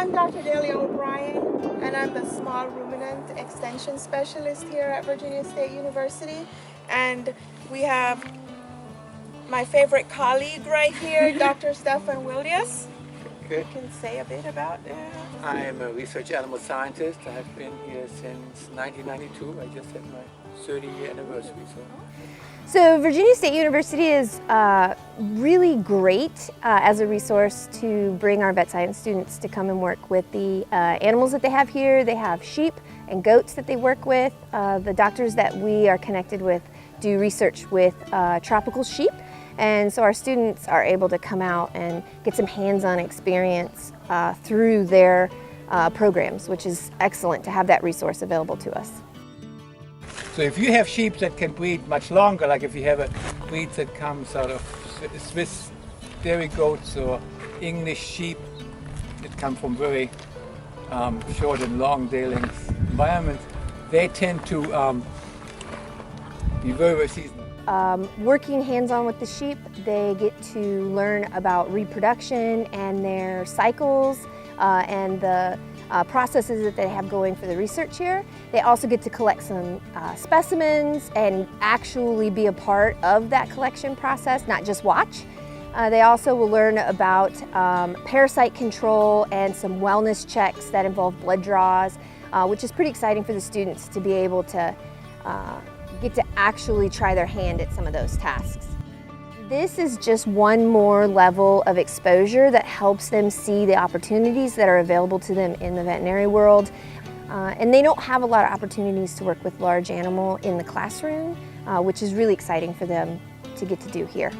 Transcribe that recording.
I'm Dr. Delia O'Brien, and I'm the Small Ruminant Extension Specialist here at Virginia State University. And we have my favorite colleague right here, Dr. Stefan Willius. Good. You can say a bit about that. I am a research animal scientist. I have been here since 1992. I just had my 30-year anniversary. So Virginia State University is really great as a resource to bring our vet science students to come and work with the animals that they have here. They have sheep and goats that they work with. The doctors that we are connected with do research with tropical sheep, and so our students are able to come out and get some hands-on experience through their programs, which is excellent to have that resource available to us. So if you have sheep that can breed much longer, like if you have a breed that comes out of Swiss dairy goats or English sheep that come from very short and long day length environments, they tend to be very seasonal. Working hands-on with the sheep, they get to learn about reproduction and their cycles and the processes that they have going for the research here. They also get to collect some specimens and actually be a part of that collection process, not just watch. They also will learn about parasite control and some wellness checks that involve blood draws, which is pretty exciting for the students to be able to get to actually try their hand at some of those tasks. This is just one more level of exposure that helps them see the opportunities that are available to them in the veterinary world. And they don't have a lot of opportunities to work with large animal in the classroom, which is really exciting for them to get to do here.